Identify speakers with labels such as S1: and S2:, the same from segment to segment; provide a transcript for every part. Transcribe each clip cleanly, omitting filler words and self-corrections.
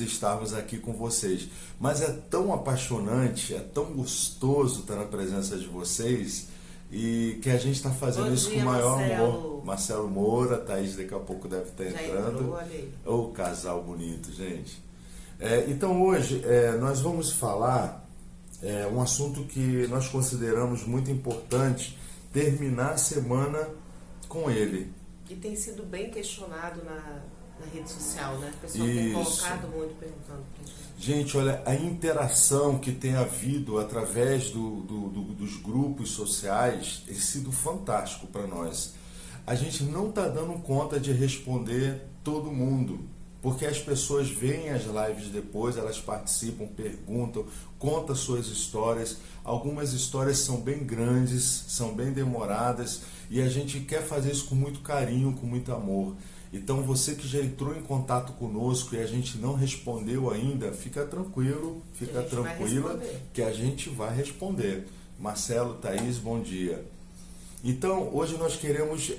S1: estarmos aqui com vocês. Mas é tão apaixonante, é tão gostoso estar na presença de vocês e que a gente está fazendo
S2: Bom
S1: isso
S2: dia,
S1: com o maior
S2: Marcelo.
S1: amor. Marcelo Moura, Thaís daqui a pouco deve estar
S2: Já
S1: entrando.
S2: entrou, olha aí.
S1: Ô, casal bonito, gente. Então hoje nós vamos falar um assunto que nós consideramos muito importante terminar a semana com ele.
S2: E tem sido bem questionado na rede social, né? O pessoal tem
S1: Isso.
S2: colocado muito perguntando pra gente.
S1: Gente, olha, a interação que tem havido através dos grupos sociais tem sido fantástico para nós. A gente não está dando conta de responder todo mundo, porque as pessoas veem as lives depois, elas participam, perguntam, contam suas histórias. Algumas histórias são bem grandes, são bem demoradas, e a gente quer fazer isso com muito carinho, com muito amor. Então você que já entrou em contato conosco e a gente não respondeu ainda, fica tranquilo, fica tranquila que a gente vai responder. Marcelo, Thaís, bom dia. Então hoje nós queremos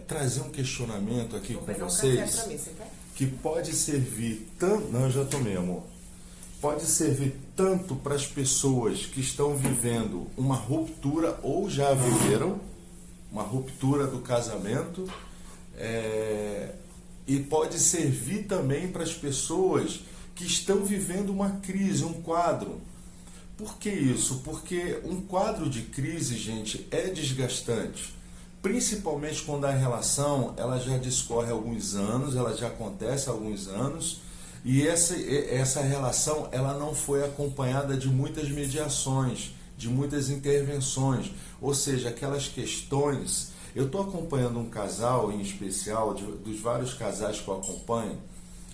S1: trazer um questionamento aqui com vocês.
S2: Um café pra mim, você quer?
S1: Que pode servir tanto... Não, eu já tomei, amor. Pode servir tanto para as pessoas que estão vivendo uma ruptura ou já viveram uma ruptura do casamento, e pode servir também para as pessoas que estão vivendo uma crise, um quadro. Por que isso? Porque um quadro de crise, gente, é desgastante. Principalmente quando a relação ela já discorre há alguns anos, ela já acontece há alguns anos, e essa relação ela não foi acompanhada de muitas mediações, de muitas intervenções, ou seja, aquelas questões. Eu estou acompanhando um casal em especial, dos vários casais que eu acompanho,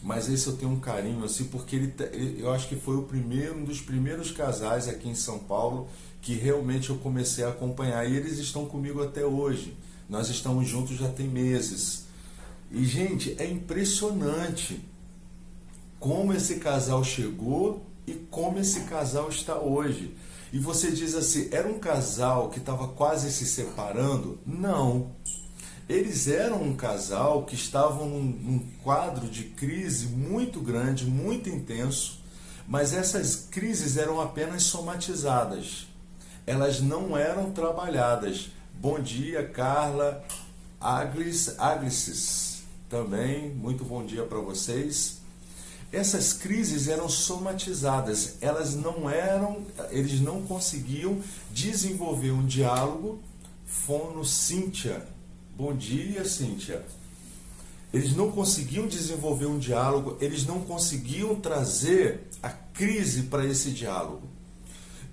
S1: mas esse eu tenho um carinho assim, porque eu acho que foi um dos primeiros casais aqui em São Paulo que realmente eu comecei a acompanhar, e eles estão comigo até hoje. Nós estamos juntos já tem meses. E, gente, é impressionante como esse casal chegou e como esse casal está hoje. E você diz assim, era um casal que estava quase se separando? Não. Eles eram um casal que estavam num quadro de crise muito grande, muito intenso, mas essas crises eram apenas somatizadas. Elas não eram trabalhadas. Bom dia, Carla Aglices, também, muito bom dia para vocês. Essas crises eram somatizadas, eles não conseguiam desenvolver um diálogo. Fono Cíntia, bom dia, Cíntia. Eles não conseguiam desenvolver um diálogo, eles não conseguiam trazer a crise para esse diálogo.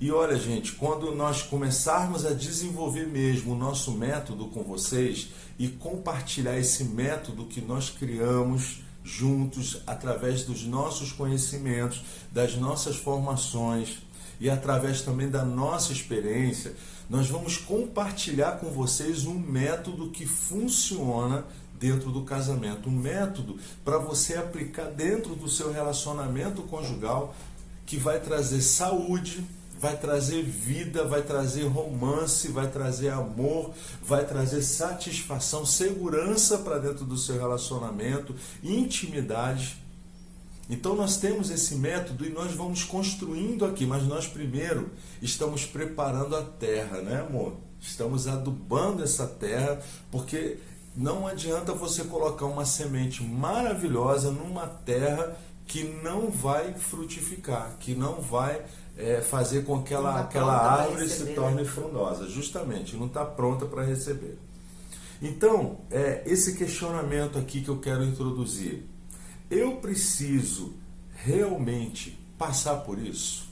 S1: E olha, gente, quando nós começarmos a desenvolver mesmo o nosso método com vocês e compartilhar esse método que nós criamos juntos através dos nossos conhecimentos, das nossas formações e através também da nossa experiência, nós vamos compartilhar com vocês um método que funciona dentro do casamento, um método para você aplicar dentro do seu relacionamento conjugal, que vai trazer saúde, vai trazer vida, vai trazer romance, vai trazer amor, vai trazer satisfação, segurança para dentro do seu relacionamento, intimidade. Então nós temos esse método e nós vamos construindo aqui, mas nós primeiro estamos preparando a terra, né, amor? Estamos adubando essa terra, porque não adianta você colocar uma semente maravilhosa numa terra que não vai frutificar, que não vai fazer com que aquela árvore se torne frondosa, justamente, não está pronta para receber. Então, esse questionamento aqui que eu quero introduzir, eu preciso realmente passar por isso?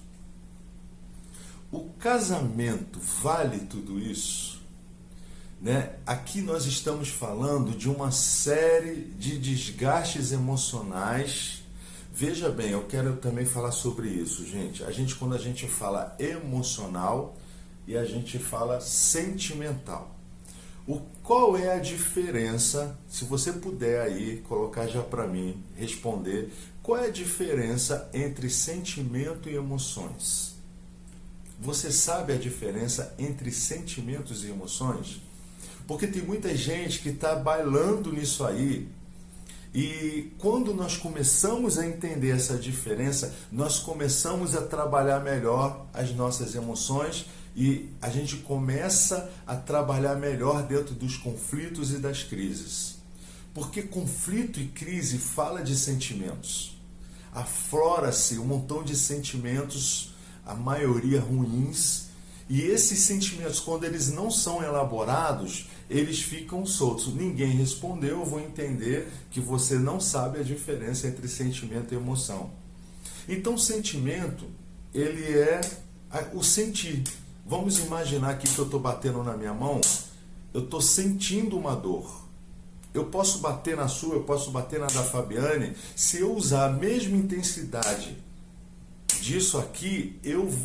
S1: O casamento vale tudo isso? Né? Aqui nós estamos falando de uma série de desgastes emocionais. Veja bem, eu quero também falar sobre isso, gente. Quando a gente fala emocional e a gente fala sentimental. Qual é a diferença, se você puder aí colocar já para mim, responder, qual é a diferença entre sentimento e emoções? Você sabe a diferença entre sentimentos e emoções? Porque tem muita gente que está bailando nisso aí E quando nós começamos a entender essa diferença, nós começamos a trabalhar melhor as nossas emoções e a gente começa a trabalhar melhor dentro dos conflitos e das crises. Porque conflito e crise fala de sentimentos. Aflora-se um montão de sentimentos, a maioria ruins, e esses sentimentos, quando eles não são elaborados, eles ficam soltos. Ninguém respondeu, eu vou entender que você não sabe a diferença entre sentimento e emoção. Então, sentimento, ele é o sentir. Vamos imaginar aqui que eu estou batendo na minha mão, eu estou sentindo uma dor. Eu posso bater na sua, eu posso bater na da Fabiane, se eu usar a mesma intensidade disso aqui,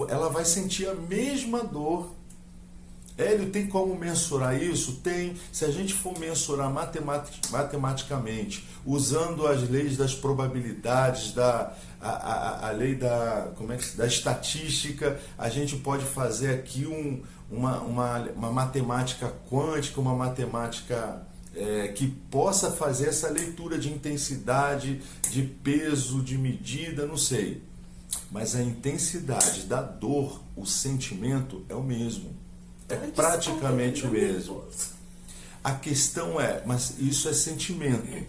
S1: ela vai sentir a mesma dor. Hélio, tem como mensurar isso? Tem. Se a gente for mensurar matematicamente, usando as leis das probabilidades, a lei da estatística, a gente pode fazer aqui uma matemática quântica, uma matemática que possa fazer essa leitura de intensidade, de peso, de medida, não sei. Mas a intensidade da dor, o sentimento é o mesmo. É praticamente o mesmo. A questão é, mas isso é sentimento.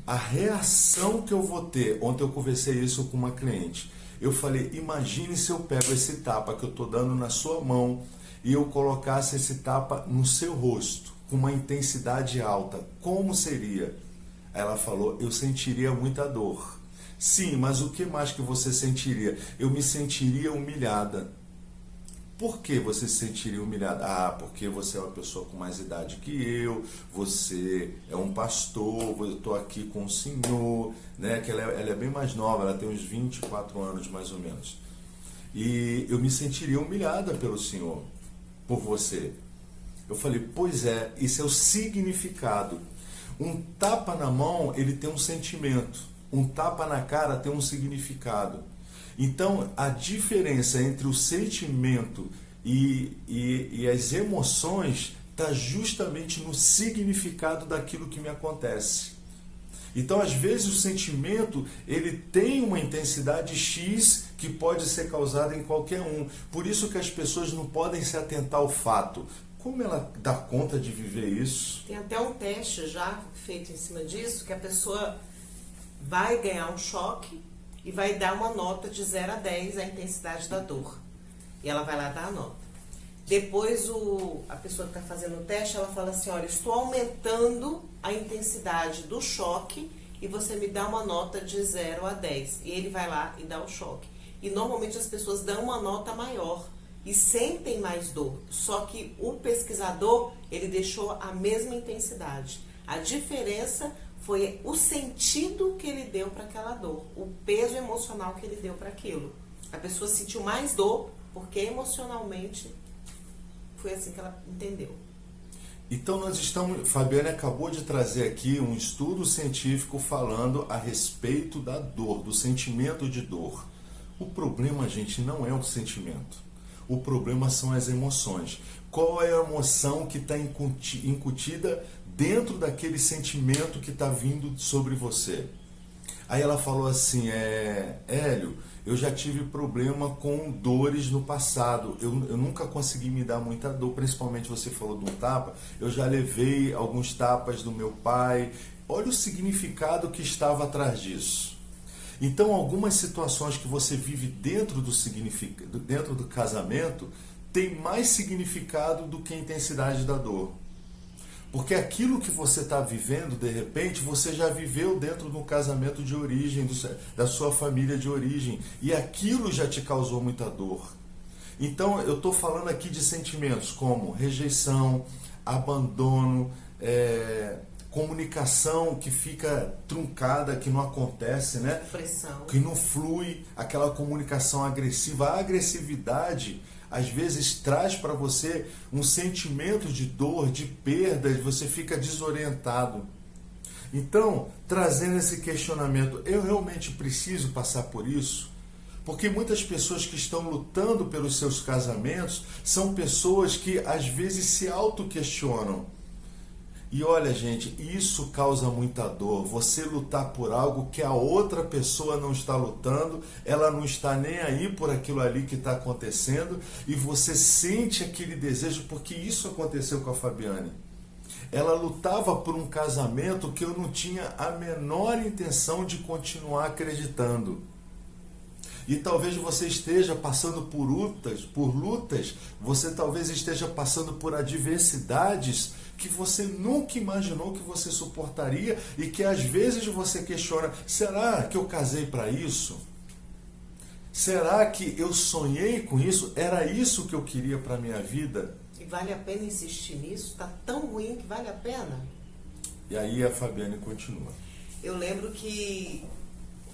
S1: A reação que eu vou ter, ontem eu conversei isso com uma cliente. Eu falei, imagine se eu pego esse tapa que eu estou dando na sua mão e eu colocasse esse tapa no seu rosto, com uma intensidade alta. Como seria? Ela falou, eu sentiria muita dor. Sim, mas o que mais que você sentiria? Eu me sentiria humilhada. Por que você se sentiria humilhada? Ah, porque você é uma pessoa com mais idade que eu, você é um pastor, eu estou aqui com o senhor, né? Que ela é bem mais nova, ela tem uns 24 anos mais ou menos. E eu me sentiria humilhada pelo senhor, por você. Eu falei, pois é, isso é o significado. Um tapa na mão, ele tem um sentimento. Um tapa na cara tem um significado. Então, a diferença entre o sentimento e as emoções está justamente no significado daquilo que me acontece. Então, às vezes, o sentimento ele tem uma intensidade X que pode ser causada em qualquer um. Por isso que as pessoas não podem se atentar ao fato. Como ela dá conta de viver isso?
S2: Tem até um teste já feito em cima disso, que a pessoa vai ganhar um choque e vai dar uma nota de 0 a 10 a intensidade da dor. E ela vai lá dar a nota. Depois a pessoa que está fazendo o teste, ela fala assim, olha, estou aumentando a intensidade do choque e você me dá uma nota de 0 a 10. E ele vai lá e dá o choque. E normalmente as pessoas dão uma nota maior e sentem mais dor. Só que o pesquisador, ele deixou a mesma intensidade. A diferença foi o sentido que ele deu para aquela dor, o peso emocional que ele deu para aquilo. A pessoa sentiu mais dor porque emocionalmente foi assim que ela entendeu.
S1: Então nós estamos, Fabiane acabou de trazer aqui um estudo científico falando a respeito da dor, do sentimento de dor. O problema, gente, não é o sentimento. O problema são as emoções. Qual é a emoção que está incutida dentro daquele sentimento que está vindo sobre você? Aí ela falou assim, Hélio, eu já tive problema com dores no passado, eu nunca consegui me dar muita dor, principalmente você falou de um tapa, eu já levei alguns tapas do meu pai. Olha o significado que estava atrás disso. Então, algumas situações que você vive dentro do casamento tem mais significado do que a intensidade da dor. Porque aquilo que você está vivendo, de repente, você já viveu dentro do casamento de origem, da sua família de origem, e aquilo já te causou muita dor. Então, eu estou falando aqui de sentimentos como rejeição, abandono, comunicação que fica truncada, que não acontece, né?
S2: Pressão.
S1: Que não flui, aquela comunicação agressiva. A agressividade, às vezes, traz para você um sentimento de dor, de perda, e você fica desorientado. Então, trazendo esse questionamento, eu realmente preciso passar por isso? Porque muitas pessoas que estão lutando pelos seus casamentos são pessoas que, às vezes, se auto-questionam. E olha, gente, isso causa muita dor. Você lutar por algo que a outra pessoa não está lutando, ela não está nem aí por aquilo ali que está acontecendo, e você sente aquele desejo, porque isso aconteceu com a Fabiane. Ela lutava por um casamento que eu não tinha a menor intenção de continuar acreditando. E talvez você esteja passando por lutas, você talvez esteja passando por adversidades que você nunca imaginou que você suportaria e que às vezes você questiona, será que eu casei para isso? Será que eu sonhei com isso? Era isso que eu queria para a minha vida?
S2: E vale a pena insistir nisso? Está tão ruim que vale a pena?
S1: E aí a Fabiane continua.
S2: Eu lembro que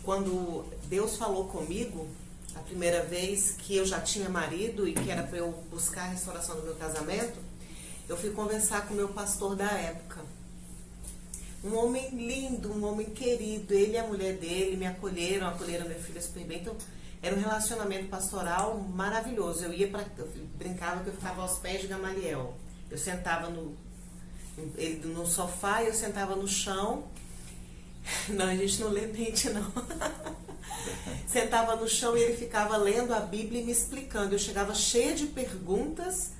S2: quando Deus falou comigo, a primeira vez que eu já tinha marido e que era para eu buscar a restauração do meu casamento, eu fui conversar com o meu pastor da época. Um homem lindo, um homem querido, ele e a mulher dele me acolheram minha filha super bem. Então, era um relacionamento pastoral maravilhoso. Eu brincava que eu ficava aos pés de Gamaliel. Eu sentava no sofá e eu sentava no chão. Não, a gente não lê mente, não. Sentava no chão e ele ficava lendo a Bíblia e me explicando. Eu chegava cheia de perguntas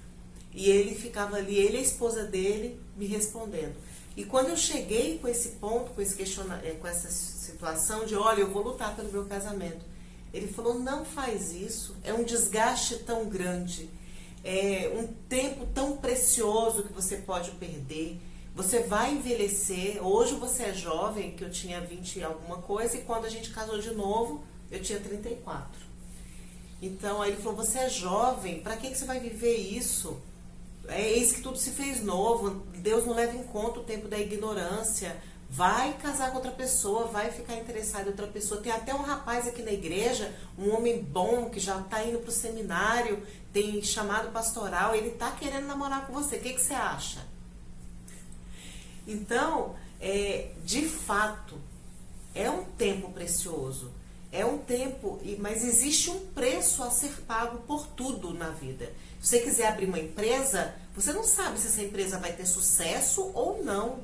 S2: e ele ficava ali, ele e a esposa dele, me respondendo. E quando eu cheguei com esse ponto, com essa situação de, olha, eu vou lutar pelo meu casamento, ele falou, não faz isso, é um desgaste tão grande, é um tempo tão precioso que você pode perder. Você vai envelhecer, hoje você é jovem, que eu tinha 20 e alguma coisa, e quando a gente casou de novo, eu tinha 34. Então, aí ele falou, você é jovem, para que você vai viver isso? É isso que tudo se fez novo, Deus não leva em conta o tempo da ignorância, vai casar com outra pessoa, vai ficar interessado em outra pessoa. Tem até um rapaz aqui na igreja, um homem bom, que já está indo para o seminário, tem chamado pastoral, ele está querendo namorar com você, o que você acha? Então, de fato, é um tempo precioso, é um tempo, mas existe um preço a ser pago por tudo na vida. Se você quiser abrir uma empresa, você não sabe se essa empresa vai ter sucesso ou não.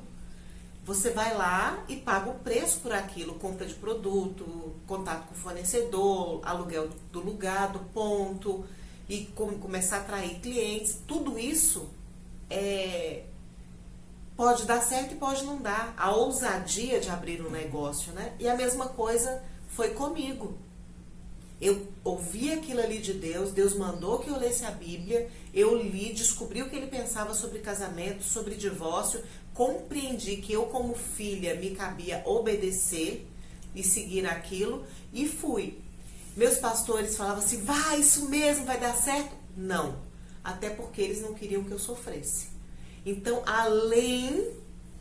S2: Você vai lá e paga o preço por aquilo, compra de produto, contato com o fornecedor, aluguel do lugar, do ponto, e começar a atrair clientes. Tudo isso pode dar certo e pode não dar. A ousadia de abrir um negócio, né? E a mesma coisa foi comigo. Eu ouvi aquilo ali de Deus, Deus mandou que eu lesse a Bíblia, eu li, descobri o que ele pensava sobre casamento, sobre divórcio, compreendi que eu como filha me cabia obedecer e seguir aquilo e fui. Meus pastores falavam assim, vai, isso mesmo, vai dar certo? Não, até porque eles não queriam que eu sofresse. Então, além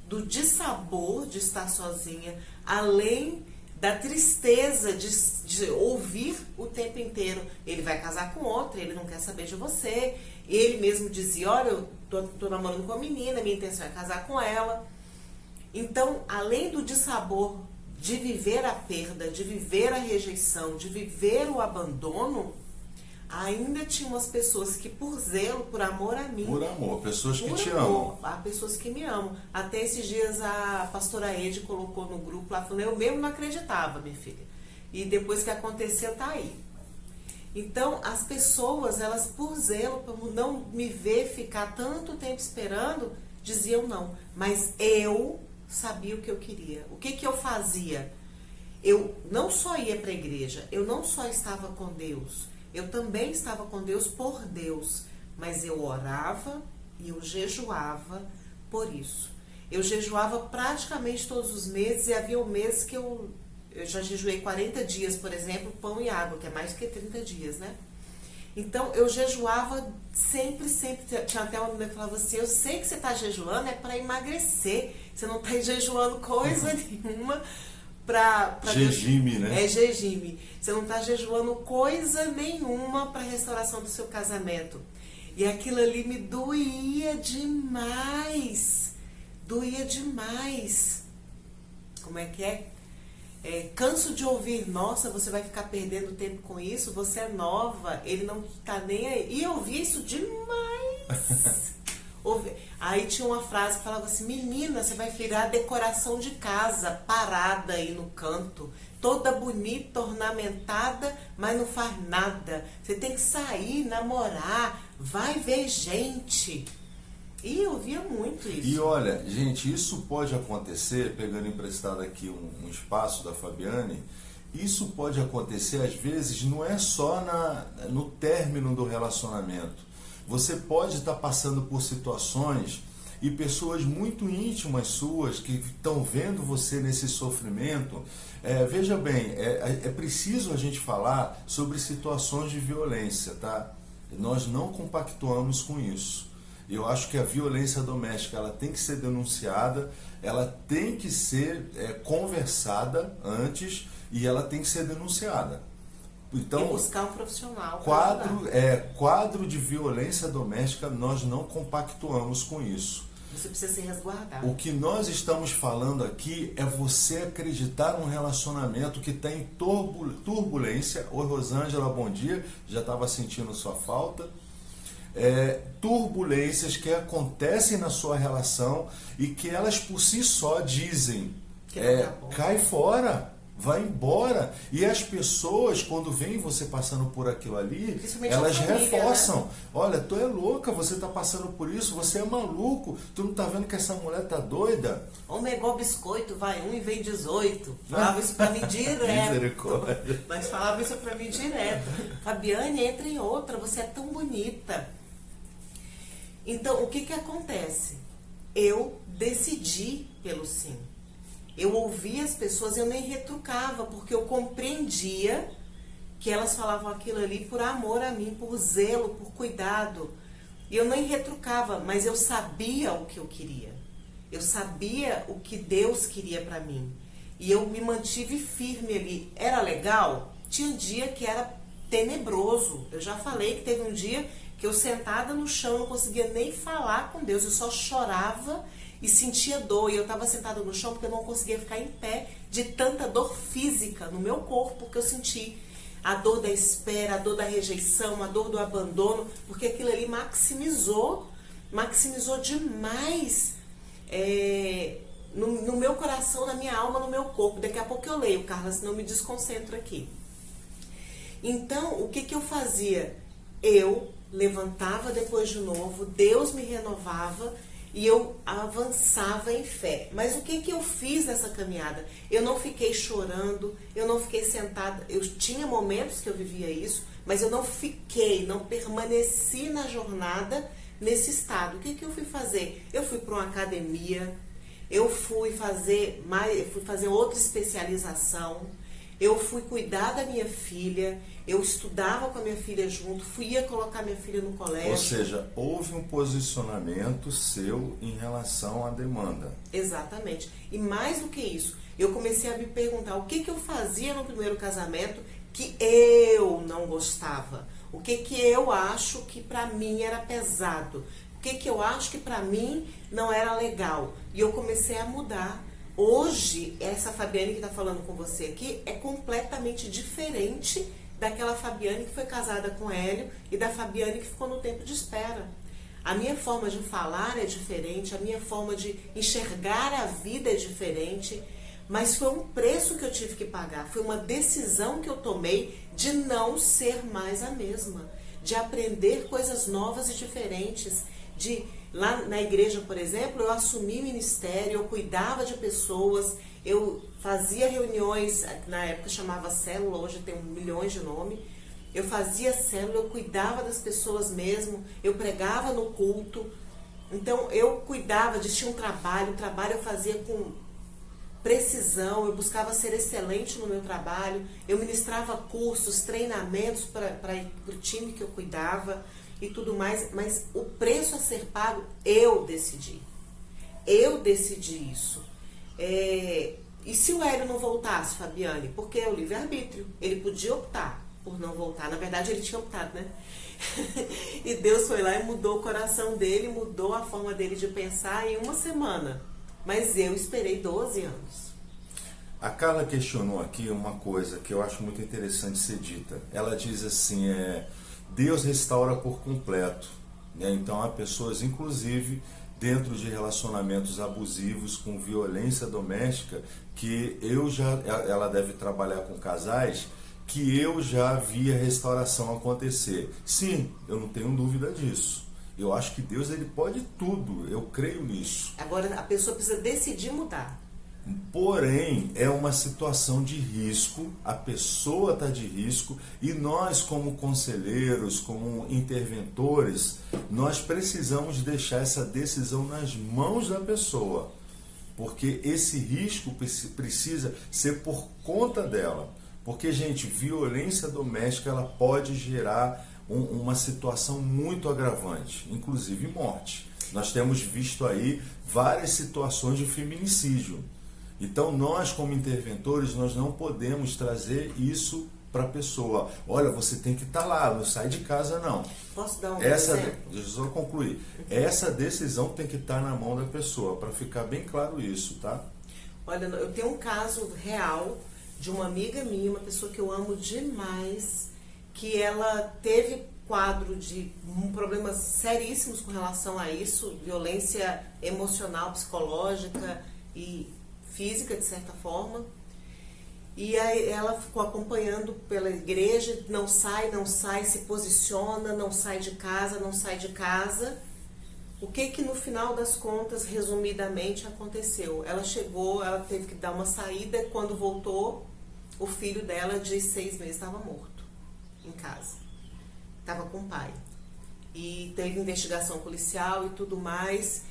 S2: do dissabor de estar sozinha, além da tristeza de ouvir o tempo inteiro, ele vai casar com outra, ele não quer saber de você. Ele mesmo dizia, olha, eu tô namorando com uma menina, minha intenção é casar com ela. Então, além do dissabor de viver a perda, de viver a rejeição, de viver o abandono, ainda tinha umas pessoas que por zelo, por amor a mim...
S1: Por amor, pessoas que te amam.
S2: Há pessoas que me amam. Até esses dias a pastora Ede colocou no grupo lá, falando, eu mesmo não acreditava, minha filha. E depois que aconteceu, tá aí. Então, as pessoas, elas por zelo, por não me ver ficar tanto tempo esperando, diziam não. Mas eu sabia o que eu queria. O que eu fazia? Eu não só ia para a igreja, eu não só estava com Deus, eu também estava com Deus por Deus, mas eu orava e eu jejuava por isso. Eu jejuava praticamente todos os meses, e havia um mês que eu já jejuei 40 dias, por exemplo, pão e água, que é mais do que 30 dias, né? Então, eu jejuava sempre. Tinha até uma menina que falava assim, eu sei que você está jejuando, é para emagrecer, você não está jejuando coisa nenhuma.
S1: Regime, né?
S2: É regime. Você não está jejuando coisa nenhuma para a restauração do seu casamento. E aquilo ali me doía demais. Doía demais. Como é que é? Canso de ouvir, nossa, você vai ficar perdendo tempo com isso, você é nova, ele não está nem aí. E eu ouvi isso demais. Aí tinha uma frase que falava assim: menina, você vai virar decoração de casa, parada aí no canto, toda bonita, ornamentada, mas não faz nada. Você tem que sair, namorar, vai ver gente. E eu via muito isso.
S1: E olha, gente, isso pode acontecer, pegando emprestado aqui um espaço da Fabiane, isso pode acontecer às vezes, não é só no término do relacionamento. Você pode estar passando por situações e pessoas muito íntimas suas que estão vendo você nesse sofrimento. Veja bem, é preciso a gente falar sobre situações de violência, tá? Nós não compactuamos com isso. Eu acho que a violência doméstica ela tem que ser denunciada, ela tem que ser conversada antes e ela tem que ser denunciada. Então,
S2: e buscar um profissional.
S1: Quadro de violência doméstica, nós não compactuamos com isso.
S2: Você precisa se resguardar.
S1: O que nós estamos falando aqui é você acreditar num relacionamento que está em turbulência. Oi, Rosângela, bom dia. Já estava sentindo sua falta. Turbulências que acontecem na sua relação e que elas por si só dizem cai fora, vai embora. E as pessoas, quando veem você passando por aquilo ali, elas reforçam, né? Olha, tu é louca, você está passando por isso, você é maluco, tu não está vendo que essa mulher tá doida?
S2: Homem é igual biscoito, vai 1 e vem 18. Falava isso pra mim direto. Mas falava isso pra mim direto. Fabiane, entra em outra, você é tão bonita. Então, o que acontece? Eu decidi pelo sim. Eu ouvia as pessoas, eu nem retrucava, porque eu compreendia que elas falavam aquilo ali por amor a mim, por zelo, por cuidado. E eu nem retrucava, mas eu sabia o que eu queria. Eu sabia o que Deus queria para mim. E eu me mantive firme ali. Era legal? Tinha um dia que era tenebroso. Eu já falei que teve um dia que eu sentada no chão não conseguia nem falar com Deus. Eu só chorava e sentia dor. E eu estava sentada no chão porque eu não conseguia ficar em pé de tanta dor física no meu corpo que eu senti. A dor da espera, a dor da rejeição, a dor do abandono, porque aquilo ali maximizou demais no meu coração, na minha alma, no meu corpo. Daqui a pouco eu leio, Carla, senão eu me desconcentro aqui. Então, o que eu fazia? Eu levantava depois de novo, Deus me renovava e eu avançava em fé. Mas o que eu fiz nessa caminhada? Eu não fiquei chorando, eu não fiquei sentada. Eu tinha momentos que eu vivia isso, mas eu não permaneci na jornada nesse estado. O que eu fui fazer? Eu fui para uma academia, eu fui fazer outra especialização, eu fui cuidar da minha filha, eu estudava com a minha filha junto, ia colocar minha filha no colégio.
S1: Ou seja, houve um posicionamento seu em relação à demanda.
S2: Exatamente. E mais do que isso, eu comecei a me perguntar o que eu fazia no primeiro casamento que eu não gostava. O que eu acho que para mim era pesado. O que eu acho que para mim não era legal. E eu comecei a mudar. Hoje, essa Fabiane que está falando com você aqui é completamente diferente daquela Fabiane que foi casada com Hélio e da Fabiane que ficou no tempo de espera. A minha forma de falar é diferente, a minha forma de enxergar a vida é diferente, mas foi um preço que eu tive que pagar, foi uma decisão que eu tomei de não ser mais a mesma, de aprender coisas novas e diferentes, lá na igreja, por exemplo, eu assumi ministério, eu cuidava de pessoas, eu fazia reuniões, na época chamava célula, hoje tem milhões de nomes. Eu fazia célula, eu cuidava das pessoas mesmo, eu pregava no culto. Então eu cuidava, tinha um trabalho, o trabalho eu fazia com precisão, eu buscava ser excelente no meu trabalho, eu ministrava cursos, treinamentos para o time que eu cuidava e tudo mais, mas o preço a ser pago, eu decidi. Eu decidi isso. E se o Hélio não voltasse, Fabiane? Porque é o livre-arbítrio. Ele podia optar por não voltar. Na verdade, ele tinha optado, né? E Deus foi lá e mudou o coração dele, mudou a forma dele de pensar em uma semana. Mas eu esperei 12 anos.
S1: A Carla questionou aqui uma coisa que eu acho muito interessante ser dita. Ela diz assim, Deus restaura por completo. né? Então há pessoas, inclusive, dentro de relacionamentos abusivos com violência doméstica, que ela deve trabalhar com casais, que eu já vi a restauração acontecer. Sim, eu não tenho dúvida disso. Eu acho que Deus, ele pode tudo, eu creio nisso.
S2: Agora a pessoa precisa decidir mudar.
S1: Porém, é uma situação de risco, a pessoa está de risco, e nós, como conselheiros, como interventores, nós precisamos deixar essa decisão nas mãos da pessoa, porque esse risco precisa ser por conta dela. Porque, gente, violência doméstica, ela pode gerar uma situação muito agravante, inclusive morte. Nós temos visto aí várias situações de feminicídio. Então, nós, como interventores, nós não podemos trazer isso para a pessoa. Olha, você tem que estar lá, não sai de casa, não.
S2: Posso dar um exemplo?
S1: Deixa eu só concluir. Essa decisão tem que estar na mão da pessoa, para ficar bem claro isso, tá?
S2: Olha, eu tenho um caso real de uma amiga minha, uma pessoa que eu amo demais, que ela teve quadro de problemas seríssimos com relação a isso, violência emocional, psicológica e física, de certa forma. E aí ela ficou acompanhando pela igreja, não sai, se posiciona, não sai de casa. O que no final das contas, resumidamente, aconteceu? Ela chegou, ela teve que dar uma saída, quando voltou, o filho dela de 6 meses estava morto em casa. Estava com o pai. E teve investigação policial e tudo mais.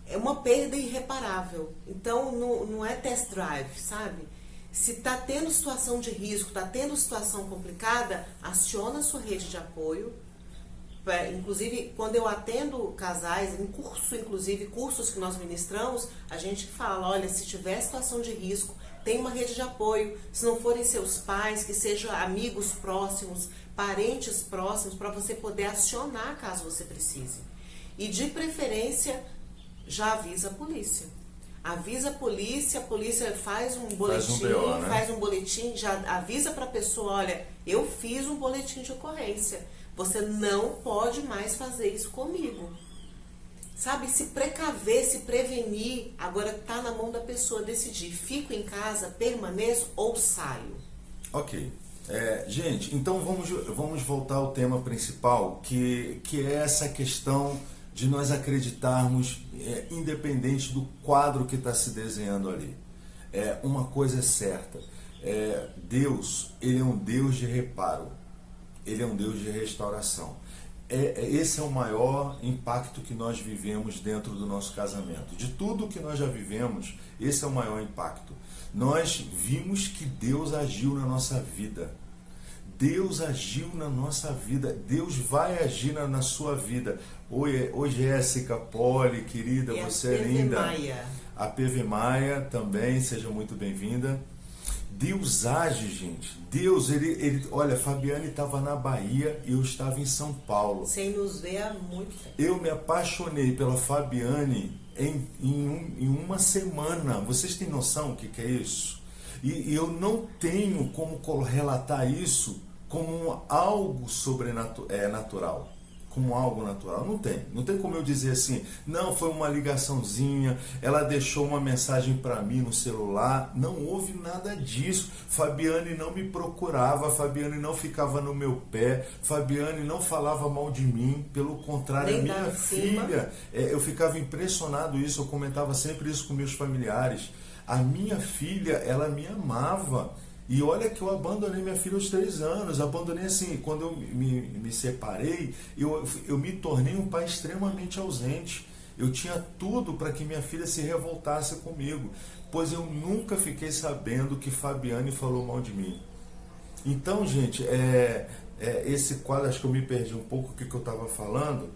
S2: É uma perda irreparável. Então, não é test drive, sabe? Se está tendo situação de risco, está tendo situação complicada, aciona a sua rede de apoio. Inclusive, quando eu atendo casais, em curso, inclusive cursos que nós ministramos, a gente fala, olha, se tiver situação de risco, tem uma rede de apoio. Se não forem seus pais, que sejam amigos próximos, parentes próximos, para você poder acionar caso você precise. E de preferência, já avisa a polícia. Avisa a polícia faz um boletim, já avisa para a pessoa, olha, eu fiz um boletim de ocorrência. Você não pode mais fazer isso comigo. Sabe, se precaver, se prevenir, agora está na mão da pessoa decidir, fico em casa, permaneço ou saio.
S1: Ok. Gente, então vamos voltar ao tema principal, que é essa questão de nós acreditarmos, independente do quadro que está se desenhando ali. Uma coisa é certa, Deus, ele é um Deus de reparo, ele é um Deus de restauração. Esse é o maior impacto que nós vivemos dentro do nosso casamento. De tudo que nós já vivemos, esse é o maior impacto. Nós vimos que Deus agiu na nossa vida. Deus agiu na nossa vida. Deus vai agir na sua vida. Oi, Jéssica, Poli, querida, você é linda.
S2: Maia.
S1: A PV Maia também, seja muito bem-vinda. Deus age, gente. Deus, olha, a Fabiane estava na Bahia e eu estava em São Paulo.
S2: Sem nos ver há muito tempo.
S1: Eu me apaixonei pela Fabiane em uma semana. Vocês têm noção o que é isso? E eu não tenho como relatar isso como algo sobrenatural. Como algo natural. Não tem como eu dizer assim, não, foi uma ligaçãozinha, ela deixou uma mensagem para mim no celular. Não houve nada disso. Fabiane não me procurava, Fabiane não ficava no meu pé, Fabiane não falava mal de mim, pelo contrário, a minha filha, eu ficava impressionado isso, eu comentava sempre isso com meus familiares. A minha filha, ela me amava. E olha que eu abandonei minha filha aos 3 anos, abandonei assim, quando eu me separei, eu me tornei um pai extremamente ausente. Eu tinha tudo para que minha filha se revoltasse comigo, pois eu nunca fiquei sabendo que Fabiane falou mal de mim. Então, gente, esse quadro, acho que eu me perdi um pouco o que eu estava falando.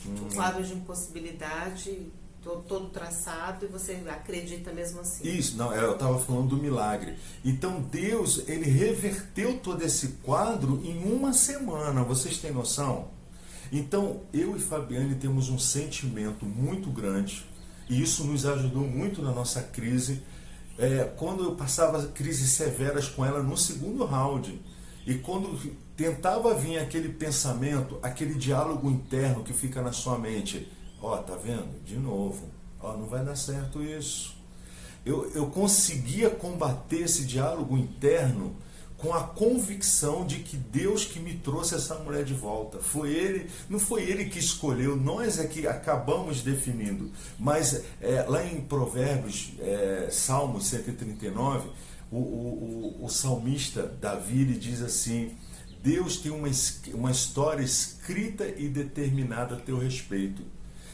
S2: Um quadro de impossibilidade, todo traçado, e você acredita mesmo assim.
S1: Isso, não, eu estava falando do milagre. Então Deus, ele reverteu todo esse quadro em uma semana, vocês têm noção? Então eu e Fabiane temos um sentimento muito grande, e isso nos ajudou muito na nossa crise. Quando eu passava crises severas com ela no segundo round, E quando tentava vir aquele pensamento, aquele diálogo interno que fica na sua mente, ó, tá vendo? De novo, ó, não vai dar certo isso. Eu conseguia combater esse diálogo interno com a convicção de que Deus que me trouxe essa mulher de volta. Foi Ele, não foi Ele que escolheu, nós é que acabamos definindo. Mas lá em Provérbios, Salmos 139, o salmista Davi, ele diz assim: Deus tem uma história escrita e determinada a teu respeito.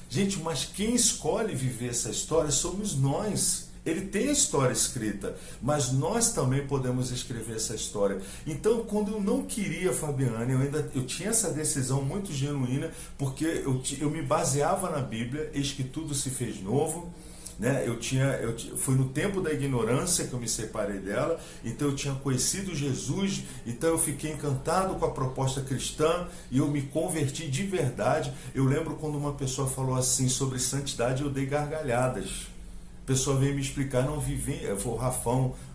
S1: Gente, mas quem escolhe viver essa história somos nós. Ele tem a história escrita, mas nós também podemos escrever essa história. Então, quando eu não queria Fabiane, eu tinha essa decisão muito genuína, porque eu me baseava na Bíblia, eis que tudo se fez novo. Né? Foi no tempo da ignorância que eu me separei dela, então eu tinha conhecido Jesus, então eu fiquei encantado com a proposta cristã e eu me converti de verdade. Eu lembro quando uma pessoa falou assim sobre santidade, eu dei gargalhadas. A pessoa veio me explicar, não vivi, foi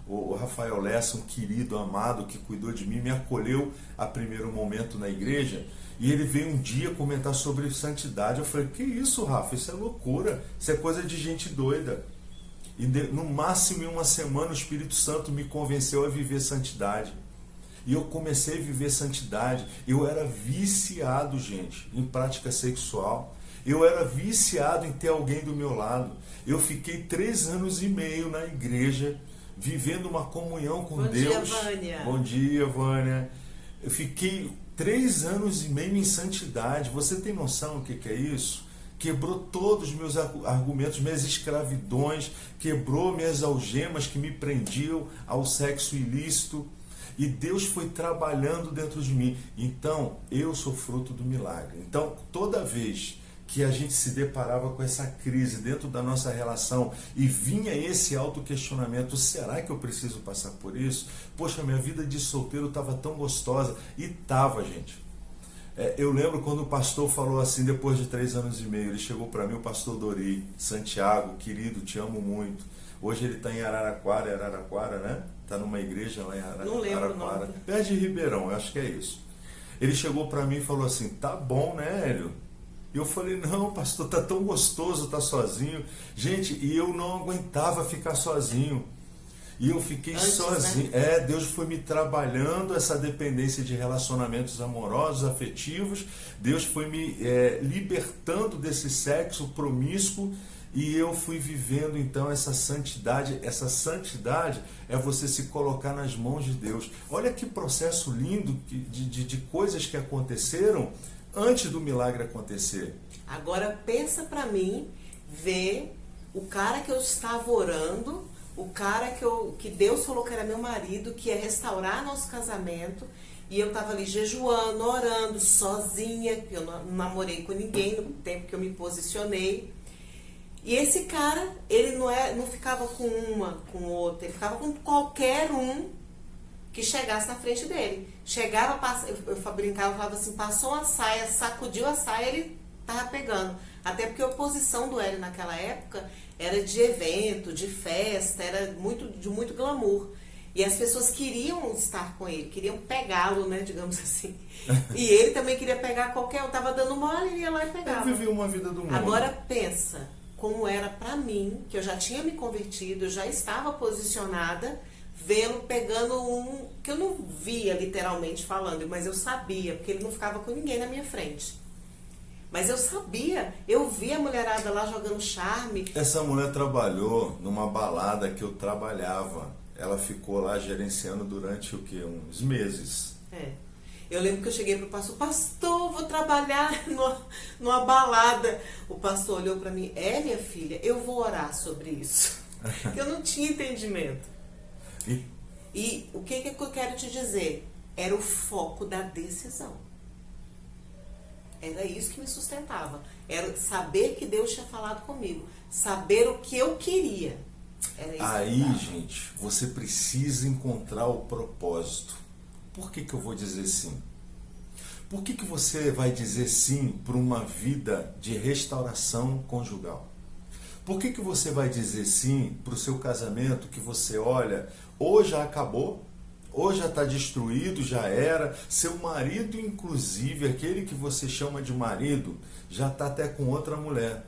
S1: o Rafael Lessa, um querido, amado, que cuidou de mim, me acolheu a primeiro momento na igreja, e ele veio um dia comentar sobre santidade. Eu falei, que isso, Rafa? Isso é loucura, isso é coisa de gente doida. E no máximo em uma semana o Espírito Santo me convenceu a viver santidade. E eu comecei a viver santidade. Eu era viciado, gente, em prática sexual. Eu era viciado em ter alguém do meu lado. Eu fiquei 3 anos e meio na igreja, vivendo uma comunhão com Deus.
S2: Bom dia, Vânia.
S1: Bom dia, Vânia. Eu fiquei 3 anos e meio em santidade. Você tem noção do que é isso? Quebrou todos os meus argumentos, minhas escravidões, quebrou minhas algemas que me prendiam ao sexo ilícito. E Deus foi trabalhando dentro de mim. Então, eu sou fruto do milagre. Então, toda vez que a gente se deparava com essa crise dentro da nossa relação e vinha esse autoquestionamento, será que eu preciso passar por isso? Poxa, minha vida de solteiro estava tão gostosa. E estava, gente. Eu lembro quando o pastor falou assim, depois de 3 anos e meio, ele chegou para mim, o pastor Dori, Santiago, querido, te amo muito. Hoje ele está em Araraquara, né? Está numa igreja lá em Araraquara, perto de Ribeirão, eu acho que é isso. Ele chegou para mim e falou assim, tá bom, né, Hélio? E eu falei, não, pastor, tá tão gostoso estar sozinho. Gente, e eu não aguentava ficar sozinho. E eu fiquei sozinho. Né? Deus foi me trabalhando essa dependência de relacionamentos amorosos, afetivos. Deus foi me libertando desse sexo promíscuo. E eu fui vivendo então essa santidade. Essa santidade é você se colocar nas mãos de Deus. Olha que processo lindo de coisas que aconteceram antes do milagre acontecer.
S2: Agora pensa para mim, ver o cara que eu estava orando, o cara que Deus falou que era meu marido, que ia restaurar nosso casamento, e eu estava ali jejuando, orando, sozinha, eu não namorei com ninguém no tempo que eu me posicionei. E esse cara, ele não ficava com uma, com outra, ele ficava com qualquer um que chegasse na frente dele. Chegava, eu brincava, falava assim, passou uma saia, sacudiu a saia, ele tava pegando. Até porque a oposição do Hélio naquela época era de evento, de festa, era de muito glamour. E as pessoas queriam estar com ele, queriam pegá-lo, né, digamos assim. E ele também queria pegar qualquer um, tava dando mole, ele ia lá e pegava.
S1: Eu vivi uma vida do mundo.
S2: Agora pensa como era pra mim, que eu já tinha me convertido, eu já estava posicionada, vê-lo pegando um que eu não via literalmente falando, mas eu sabia, porque ele não ficava com ninguém na minha frente. Mas eu sabia, eu vi a mulherada lá jogando charme.
S1: Essa mulher trabalhou numa balada que eu trabalhava. Ela ficou lá gerenciando durante o quê? Uns meses.
S2: Eu lembro que eu cheguei pro pastor, pastor, vou trabalhar numa balada. O pastor olhou para mim, minha filha, eu vou orar sobre isso. Eu não tinha entendimento. E o que eu quero te dizer? Era o foco da decisão. Era isso que me sustentava. Era saber que Deus tinha falado comigo. Saber o que eu queria. Era isso.
S1: Aí, gente, você precisa encontrar o propósito. Por que eu vou dizer sim? Por que você vai dizer sim para uma vida de restauração conjugal? Por que você vai dizer sim para o seu casamento que você olha, ou já acabou, ou já está destruído, já era. Seu marido, inclusive, aquele que você chama de marido, já está até com outra mulher.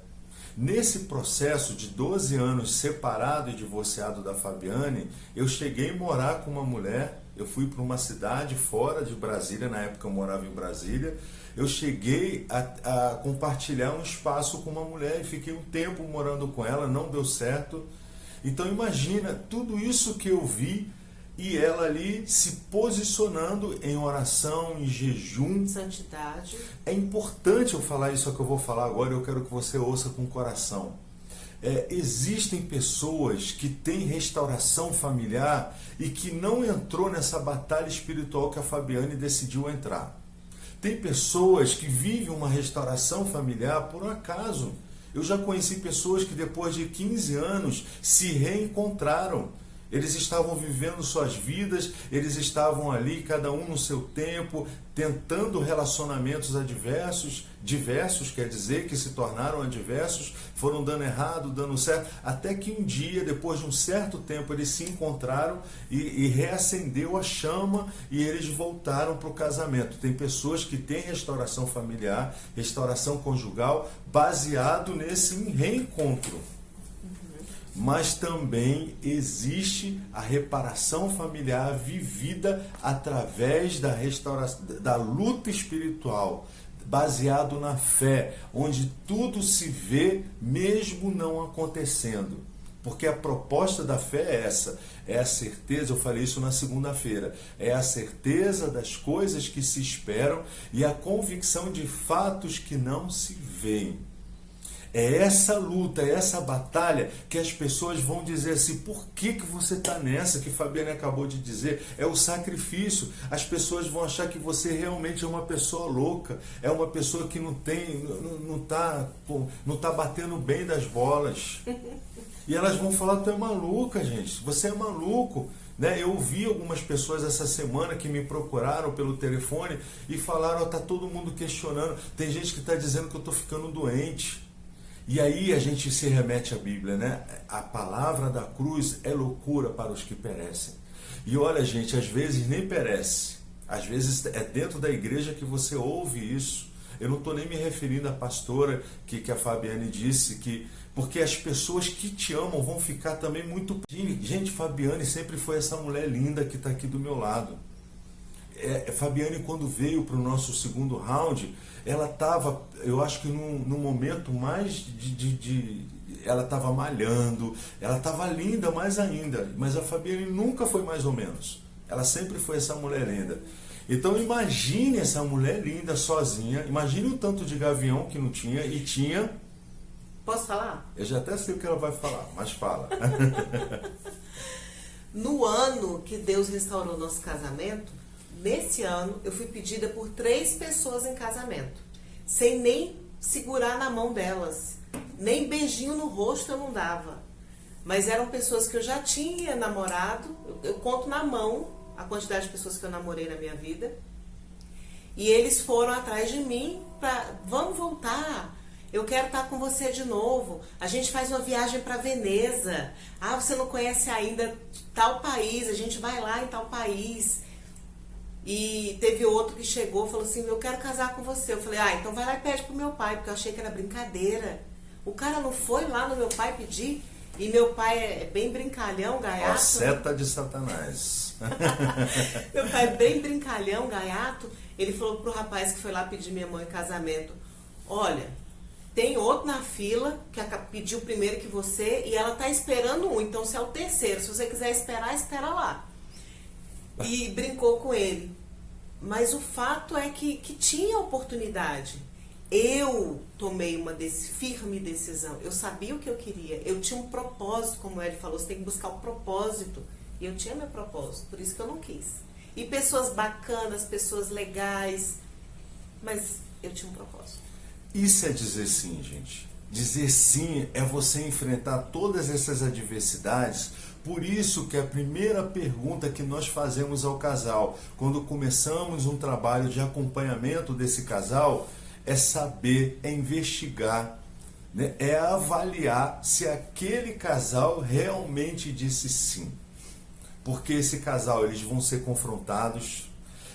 S1: Nesse processo de 12 anos separado e divorciado da Fabiane, eu cheguei a morar com uma mulher. Eu fui para uma cidade fora de Brasília, na época eu morava em Brasília. Eu cheguei a compartilhar um espaço com uma mulher e fiquei um tempo morando com ela, não deu certo. Então imagina tudo isso que eu vi e ela ali se posicionando em oração, em jejum.
S2: Santidade.
S1: É importante eu falar isso que eu vou falar agora, eu quero que você ouça com o coração. Existem pessoas que têm restauração familiar e que não entrou nessa batalha espiritual que a Fabiane decidiu entrar. Tem pessoas que vivem uma restauração familiar por um acaso. Eu já conheci pessoas que depois de 15 anos se reencontraram. Eles estavam vivendo suas vidas, eles estavam ali, cada um no seu tempo, tentando relacionamentos diversos, quer dizer, que se tornaram adversos, foram dando errado, dando certo, até que um dia, depois de um certo tempo, eles se encontraram e reacendeu a chama e eles voltaram para o casamento. Tem pessoas que têm restauração familiar, restauração conjugal, baseado nesse reencontro. Mas também existe a reparação familiar vivida através da restauração, da luta espiritual, baseado na fé, onde tudo se vê mesmo não acontecendo. Porque a proposta da fé é essa, é a certeza, eu falei isso na segunda-feira, é a certeza das coisas que se esperam e a convicção de fatos que não se veem. É essa luta, é essa batalha que as pessoas vão dizer assim, por que você está nessa, que Fabiane acabou de dizer, é o sacrifício. As pessoas vão achar que você realmente é uma pessoa louca, é uma pessoa que não tá batendo bem das bolas. E elas vão falar, tu é maluca, gente, você é maluco. Eu ouvi algumas pessoas essa semana que me procuraram pelo telefone e falaram, está todo mundo questionando, tem gente que está dizendo que eu estou ficando doente. E aí a gente se remete à Bíblia, né? A palavra da cruz é loucura para os que perecem. E olha, gente, às vezes nem perece. Às vezes é dentro da igreja que você ouve isso. Eu não estou nem me referindo à pastora que a Fabiane disse, porque as pessoas que te amam vão ficar também muito... Gente, Fabiane sempre foi essa mulher linda que está aqui do meu lado. Fabiane, quando veio para o nosso segundo round, ela estava, eu acho que num momento mais ela estava malhando, ela estava linda mais ainda, mas a Fabiane nunca foi mais ou menos, ela sempre foi essa mulher linda. Então imagine essa mulher linda sozinha, imagine o tanto de gavião que não tinha e tinha...
S2: Posso falar?
S1: Eu já até sei o que ela vai falar, mas fala.
S2: No ano que Deus restaurou nosso casamento, nesse ano, eu fui pedida por 3 pessoas em casamento, sem nem segurar na mão delas, nem beijinho no rosto eu não dava. Mas eram pessoas que eu já tinha namorado, eu conto na mão a quantidade de pessoas que eu namorei na minha vida, e eles foram atrás de mim para, vamos voltar, eu quero estar com você de novo, a gente faz uma viagem para Veneza, você não conhece ainda tal país, a gente vai lá em tal país. E teve outro que chegou e falou assim, eu quero casar com você. Eu falei, então vai lá e pede pro meu pai, porque eu achei que era brincadeira. O cara não foi lá no meu pai pedir, e meu pai é bem brincalhão, gaiato.
S1: A seta de Satanás.
S2: Meu pai é bem brincalhão, gaiato. Ele falou pro rapaz que foi lá pedir minha mãe em casamento, olha, tem outro na fila que pediu primeiro que você, e ela tá esperando um, então você é o terceiro. Se você quiser esperar, espera lá. E brincou com ele. Mas o fato é que tinha oportunidade. Eu tomei uma firme decisão. Eu sabia o que eu queria. Eu tinha um propósito, como ele falou, você tem que buscar o propósito. E eu tinha meu propósito, por isso que eu não quis. E pessoas bacanas, pessoas legais, mas eu tinha um propósito.
S1: Isso é dizer sim, gente. Dizer sim é você enfrentar todas essas adversidades. Por isso que a primeira pergunta que nós fazemos ao casal, quando começamos um trabalho de acompanhamento desse casal, é saber, é investigar, né? É avaliar se aquele casal realmente disse sim. porque esse casal, eles vão ser confrontados,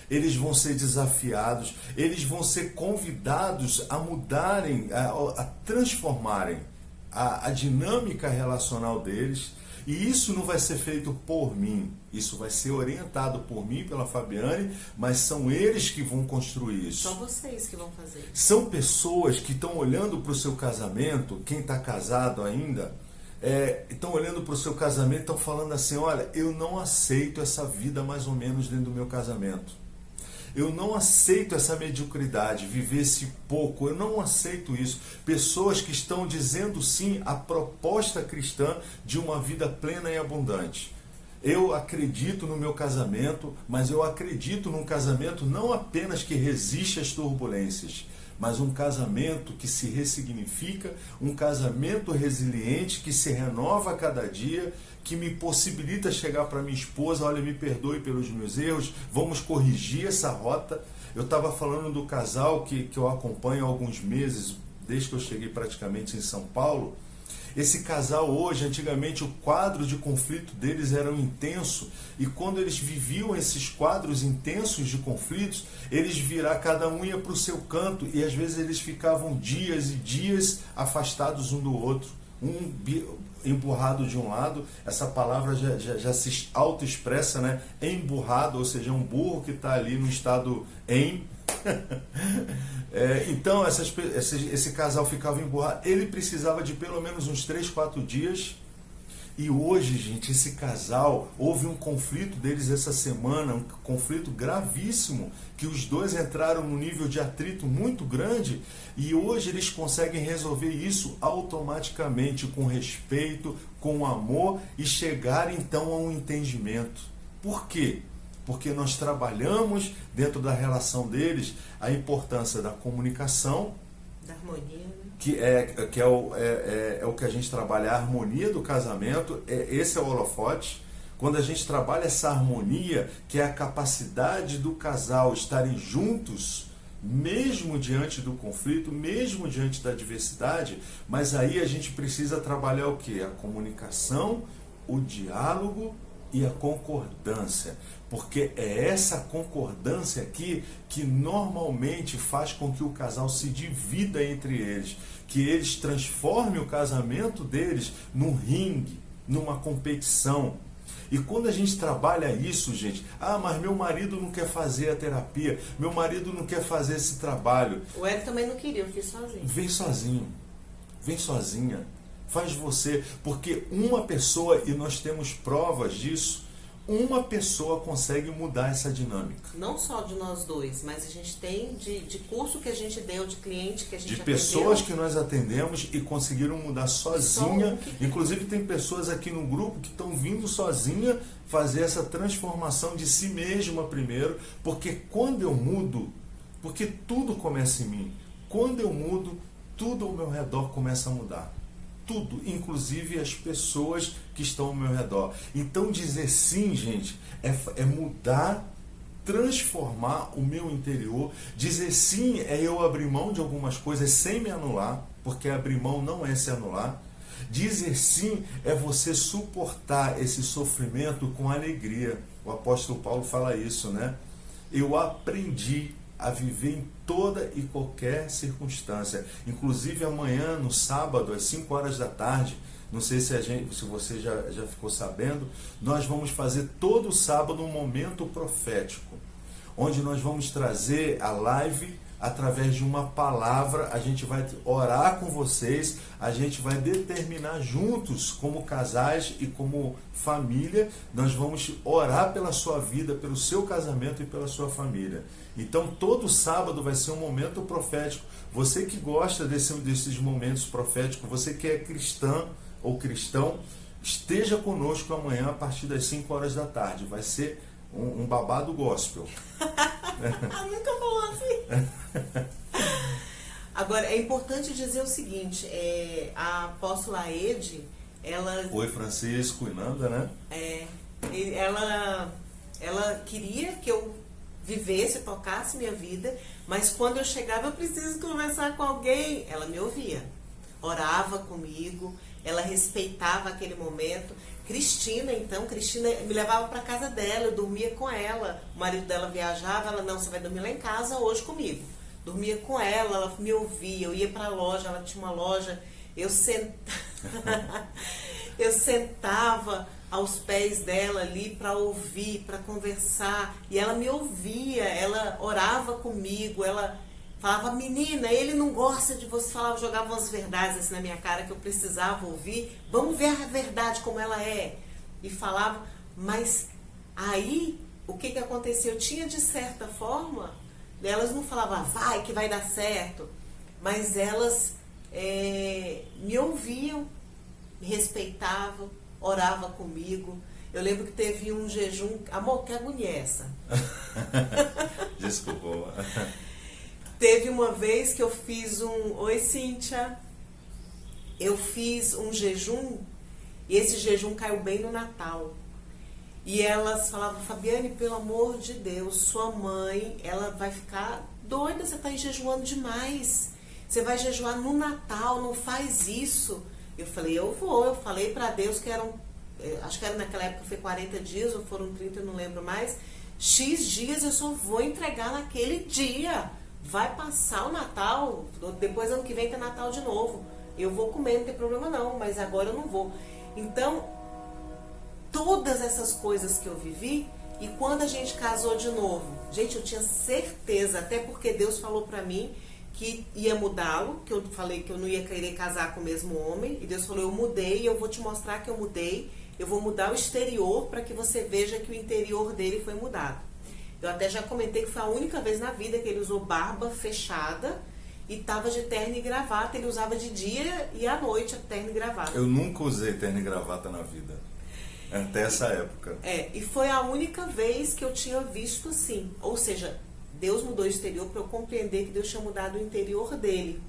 S1: eles vão ser desafiados, eles vão ser convidados a mudarem, a transformarem a dinâmica relacional deles. E isso não vai ser feito por mim, isso vai ser orientado por mim, pela Fabiane, mas são eles que vão construir isso.
S2: São vocês que vão fazer.
S1: São pessoas que estão olhando para o seu casamento, quem está casado ainda, estão olhando para o seu casamento e estão falando assim, olha, eu não aceito essa vida mais ou menos dentro do meu casamento. Eu não aceito essa mediocridade, viver esse pouco, eu não aceito isso. Pessoas que estão dizendo sim à proposta cristã de uma vida plena e abundante. Eu acredito no meu casamento, mas eu acredito num casamento não apenas que resiste às turbulências, mas um casamento que se ressignifica, um casamento resiliente, que se renova a cada dia, que me possibilita chegar para minha esposa, olha, me perdoe pelos meus erros, vamos corrigir essa rota. Eu estava falando do casal que eu acompanho há alguns meses, desde que eu cheguei praticamente em São Paulo. Esse casal hoje, antigamente o quadro de conflito deles era intenso, e quando eles viviam esses quadros intensos de conflitos, eles viravam, cada um ia para o seu canto, e às vezes eles ficavam dias e dias afastados um do outro, um emburrado de um lado. Essa palavra já se autoexpressa, né? Emburrado, ou seja, um burro que está ali no estado em... Então esse casal ficava emburrado, ele precisava de pelo menos uns 3, 4 dias. E hoje, gente, esse casal, houve um conflito deles essa semana, um conflito gravíssimo, que os dois entraram num nível de atrito muito grande, e hoje eles conseguem resolver isso automaticamente, com respeito, com amor, e chegar então a um entendimento. Por quê? Porque nós trabalhamos dentro da relação deles a importância da comunicação,
S2: da harmonia, né?
S1: que é o que a gente trabalha, a harmonia do casamento, esse é o holofote. Quando a gente trabalha essa harmonia, que é a capacidade do casal estarem juntos, mesmo diante do conflito, mesmo diante da adversidade, mas aí a gente precisa trabalhar o quê? A comunicação, o diálogo e a concordância, porque é essa concordância aqui que normalmente faz com que o casal se divida entre eles, que eles transformem o casamento deles num ringue, numa competição. E quando a gente trabalha isso, gente, mas meu marido não quer fazer a terapia, meu marido não quer fazer esse trabalho.
S2: O Hélio também não queria, eu fiz sozinho.
S1: Vem sozinho, vem sozinha. Faz você, porque uma pessoa, e nós temos provas disso, uma pessoa consegue mudar essa dinâmica.
S2: Não só de nós dois, mas a gente tem de curso que a gente deu, de cliente que a gente
S1: de
S2: atendeu.
S1: Pessoas que nós atendemos e conseguiram mudar sozinha. Inclusive tem pessoas aqui no grupo que estão vindo sozinha fazer essa transformação de si mesma primeiro, porque quando eu mudo, porque tudo começa em mim, quando eu mudo, tudo ao meu redor começa a mudar. Tudo, inclusive as pessoas que estão ao meu redor. Então dizer sim, gente, é mudar, transformar o meu interior. Dizer sim é eu abrir mão de algumas coisas sem me anular, porque abrir mão não é se anular. Dizer sim é você suportar esse sofrimento com alegria. O apóstolo Paulo fala isso, né? Eu aprendi a viver em toda e qualquer circunstância. Inclusive amanhã, no sábado, às 5 horas da tarde, não sei se você já ficou sabendo, nós vamos fazer todo o sábado um momento profético, onde nós vamos trazer a live através de uma palavra. A gente vai orar com vocês, a gente vai determinar juntos, como casais e como família, nós vamos orar pela sua vida, pelo seu casamento e pela sua família. Então todo sábado vai ser um momento profético. Você que gosta desses momentos proféticos, você que é cristã ou cristão, esteja conosco amanhã a partir das 5 horas da tarde. Vai ser um babado gospel.
S2: Nunca falou assim. Agora, é importante dizer o seguinte, a apóstola Ede, ela...
S1: Oi, Francisco e Nanda, né?
S2: Ela queria que eu vivesse, tocasse minha vida, mas quando eu chegava, eu preciso conversar com alguém, ela me ouvia. Orava comigo, ela respeitava aquele momento. Cristina, então, Cristina me levava para casa dela, eu dormia com ela. O marido dela viajava, ela, não, você vai dormir lá em casa hoje comigo. Dormia com ela me ouvia, eu ia para a loja, ela tinha uma loja, eu sentava aos pés dela ali para ouvir, para conversar, e ela me ouvia, ela orava comigo, ela falava, menina, ele não gosta de você, falava, jogava umas verdades assim na minha cara que eu precisava ouvir, vamos ver a verdade como ela é, e falava, mas aí, o que aconteceu? Eu tinha de certa forma, elas não falavam, vai que vai dar certo, mas elas me ouviam, me respeitavam, oravam comigo. Eu lembro que teve um jejum, amor, que agonia é essa?
S1: Desculpa.
S2: Teve uma vez que eu fiz oi Cíntia, eu fiz um jejum, e esse jejum caiu bem no Natal. E elas falavam, Fabiane, pelo amor de Deus, sua mãe, ela vai ficar doida, você está jejuando demais. Você vai jejuar no Natal, não faz isso. Eu falei, eu vou. Eu falei para Deus que acho que era naquela época, foi 40 dias, ou foram 30, eu não lembro mais. X dias eu só vou entregar naquele dia. Vai passar o Natal, depois ano que vem tem Natal de novo. Eu vou comer, não tem problema não, mas agora eu não vou. Então, todas essas coisas que eu vivi, e quando a gente casou de novo, gente, eu tinha certeza, até porque Deus falou pra mim que ia mudá-lo, que eu falei que eu não ia querer casar com o mesmo homem, e Deus falou, eu mudei, eu vou te mostrar que eu mudei, eu vou mudar o exterior para que você veja que o interior dele foi mudado. Eu até já comentei que foi a única vez na vida que ele usou barba fechada e tava de terno e gravata, ele usava de dia e à noite terno e gravata.
S1: Eu nunca usei terno e gravata na vida. Até essa época.
S2: E foi a única vez que eu tinha visto assim. Ou seja, Deus mudou o exterior para eu compreender que Deus tinha mudado o interior dele.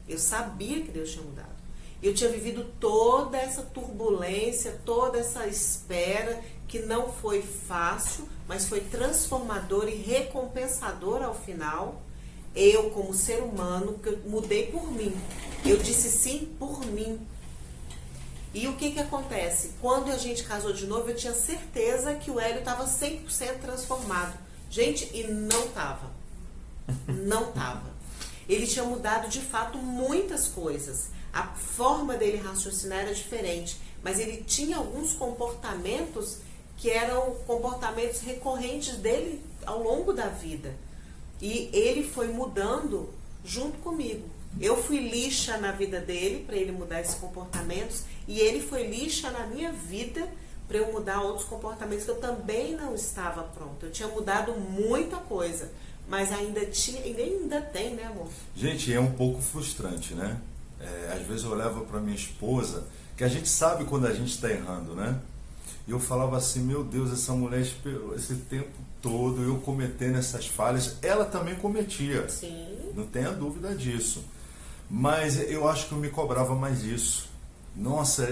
S2: Eu sabia que Deus tinha mudado. Eu tinha vivido toda essa turbulência, toda essa espera, que não foi fácil, mas foi transformador e recompensador ao final. Eu, como ser humano, que eu mudei por mim. Eu disse sim por mim. E o que acontece? Quando a gente casou de novo, eu tinha certeza que o Hélio estava 100% transformado. Gente, e não estava. Não estava. Ele tinha mudado, de fato, muitas coisas. A forma dele raciocinar era diferente. Mas ele tinha alguns comportamentos que eram comportamentos recorrentes dele ao longo da vida. E ele foi mudando junto comigo. Eu fui lixa na vida dele para ele mudar esses comportamentos, e ele foi lixa na minha vida para eu mudar outros comportamentos que eu também não estava pronta. Eu tinha mudado muita coisa, mas ainda tem, né, amor?
S1: Gente, é um pouco frustrante, né? Às vezes eu levo para minha esposa, que a gente sabe quando a gente está errando, né? E eu falava assim, meu Deus, essa mulher esperou esse tempo todo, eu cometendo essas falhas. Ela também cometia.
S2: Sim.
S1: Não tenha dúvida disso. Mas eu acho que eu me cobrava mais disso. Nossa,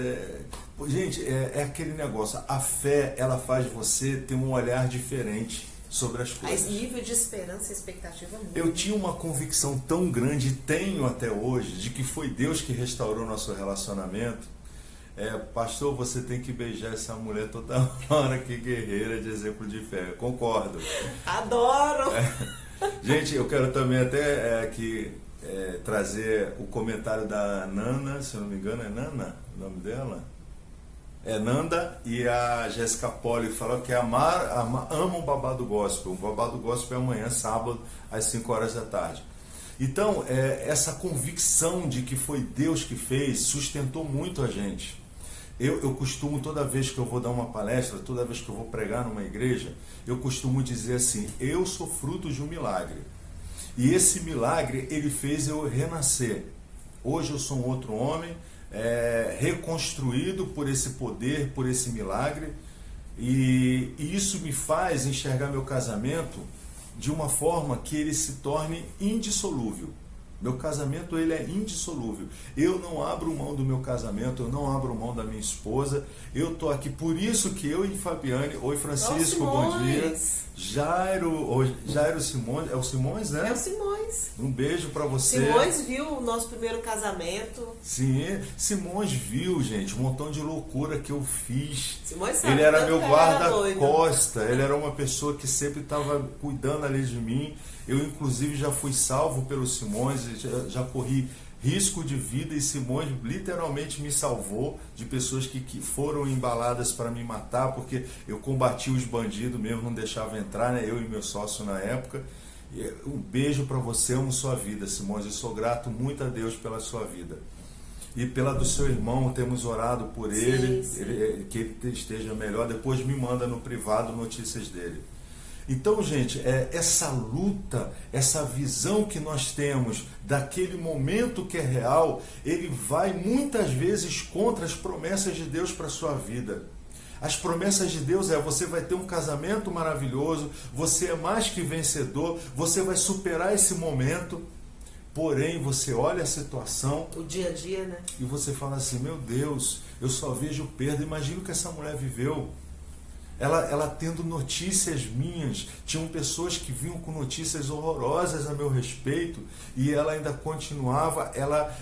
S1: gente, é aquele negócio. A fé, ela faz você ter um olhar diferente sobre as coisas.
S2: O nível de esperança e expectativa muda.
S1: Eu tinha uma convicção tão grande, tenho até hoje, de que foi Deus que restaurou nosso relacionamento. Pastor, você tem que beijar essa mulher toda hora, que guerreira de exemplo de fé. Concordo.
S2: Adoro!
S1: Gente, eu quero também até aqui trazer o comentário da Nana, se eu não me engano, é Nana o nome dela? É Nanda, e a Jéssica Poli falou que amam o Babado Gospel. O Babado Gospel é amanhã, sábado, às 5 horas da tarde. Então, essa convicção de que foi Deus que fez sustentou muito a gente. Eu costumo, toda vez que eu vou dar uma palestra, toda vez que eu vou pregar numa igreja, eu costumo dizer assim, eu sou fruto de um milagre. E esse milagre, ele fez eu renascer. Hoje eu sou um outro homem, reconstruído por esse poder, por esse milagre. E isso me faz enxergar meu casamento de uma forma que ele se torne indissolúvel. Meu casamento, ele é indissolúvel. Eu não abro mão do meu casamento, eu não abro mão da minha esposa. Eu estou aqui, por isso que eu e Fabiane, oi Francisco, bom dia. Jairo Simões, é o Simões, né?
S2: É o Simões. Simões.
S1: Um beijo para você.
S2: Simões viu o nosso primeiro casamento.
S1: Sim, Simões viu, gente, um montão de loucura que eu fiz.
S2: Simões sabe
S1: ele era
S2: tanto
S1: meu
S2: que ele era doido.
S1: guarda-costa, ele era uma pessoa que sempre estava cuidando ali de mim. Eu, inclusive, já fui salvo pelo Simões, já corri risco de vida e Simões literalmente me salvou de pessoas que foram embaladas para me matar, porque eu combati os bandidos mesmo, não deixava entrar, né? Eu e meu sócio na época. Um beijo para você, amo sua vida, Simões, eu sou grato muito a Deus pela sua vida. E pela do seu irmão, temos orado por ele,
S2: sim.
S1: Que ele esteja melhor. Depois me manda no privado notícias dele. Então, gente, essa luta, essa visão que nós temos daquele momento que é real, ele vai muitas vezes contra as promessas de Deus para a sua vida. As promessas de Deus você vai ter um casamento maravilhoso, você é mais que vencedor, você vai superar esse momento, porém você olha a situação,
S2: o dia a dia, né?
S1: E você fala assim, meu Deus, eu só vejo perda. Imagina o que essa mulher viveu. Ela tendo notícias minhas, tinham pessoas que vinham com notícias horrorosas a meu respeito, e ela ainda continuava,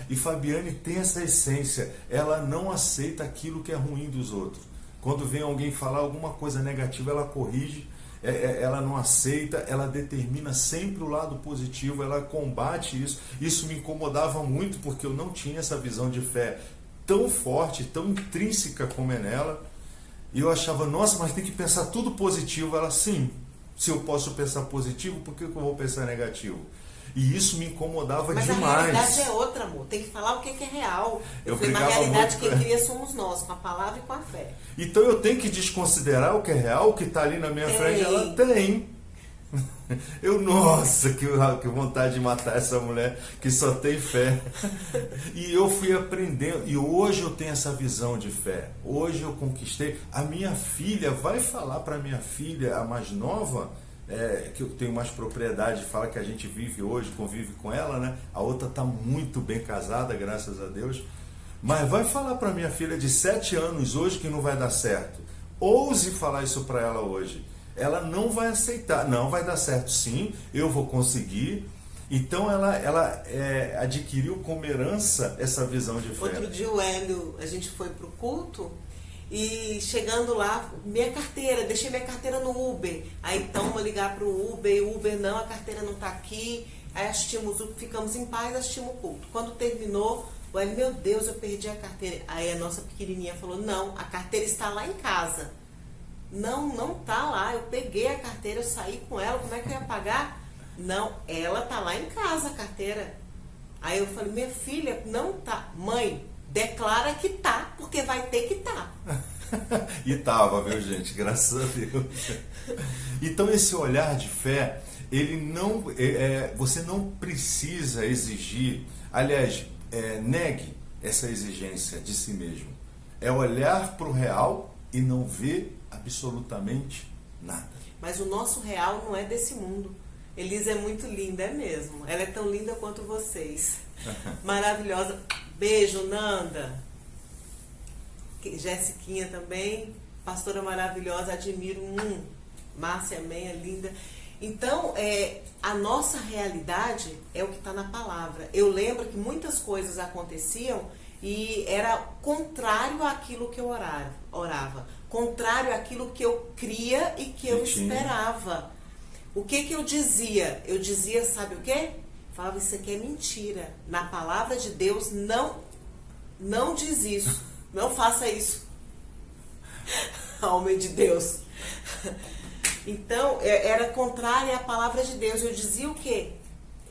S1: e Fabiane tem essa essência, ela não aceita aquilo que é ruim dos outros. Quando vem alguém falar alguma coisa negativa, ela corrige, ela não aceita, ela determina sempre o lado positivo, ela combate isso. Isso me incomodava muito, porque eu não tinha essa visão de fé tão forte, tão intrínseca como é nela. E eu achava, nossa, mas tem que pensar tudo positivo. Ela, sim, se eu posso pensar positivo, por que eu vou pensar negativo? E isso me incomodava
S2: mas
S1: demais.
S2: Mas a realidade é outra, amor. Tem que falar o que é real. Porque na realidade quem cria somos nós, com a palavra e com a fé.
S1: Então eu tenho que desconsiderar o que é real, o que está ali na minha frente, ela tem. Nossa, que vontade de matar essa mulher que só tem fé. E eu fui aprendendo, e hoje eu tenho essa visão de fé. Hoje eu conquistei. A minha filha vai falar para minha filha, a mais nova, que eu tenho mais propriedade, fala que a gente vive hoje, convive com ela, né? A outra está muito bem casada, graças a Deus. Mas vai falar para minha filha de 7 anos hoje que não vai dar certo. Ouse falar isso para ela hoje. Ela não vai aceitar. Não vai dar certo, sim, eu vou conseguir. Então ela adquiriu como herança essa visão de fé.
S2: Outro dia o Hélio, a gente foi para o culto e chegando lá, deixei minha carteira no Uber. Aí então vou ligar para o Uber não, a carteira não está aqui. Aí ficamos em paz, assistimos o culto. Quando terminou, o Hélio, meu Deus, eu perdi a carteira. Aí a nossa pequenininha falou, não, a carteira está lá em casa. Não tá lá, eu peguei a carteira, eu saí com ela, como é que eu ia pagar? Não, ela tá lá em casa, a carteira. Aí eu falei, minha filha, não tá. Mãe, declara que tá, porque vai ter que tá.
S1: E tava, viu, gente? Graças a Deus. Então esse olhar de fé, ele não, você não precisa exigir, aliás, negue essa exigência de si mesmo. É olhar para o real e não ver absolutamente nada.
S2: Mas o nosso real não é desse mundo. Elisa é muito linda, é mesmo. Ela é tão linda quanto vocês. Maravilhosa. Beijo, Nanda. Jessiquinha também. Pastora maravilhosa, admiro. Márcia Menha, linda. Então, a nossa realidade é o que está na palavra. Eu lembro que muitas coisas aconteciam e era contrário àquilo que eu orava. Contrário àquilo que eu cria e que eu esperava. O que eu dizia? Eu dizia, sabe o quê? Falava, isso aqui é mentira. Na palavra de Deus, não diz isso. Não faça isso. Homem de Deus. Então, era contrária à palavra de Deus. Eu dizia o quê?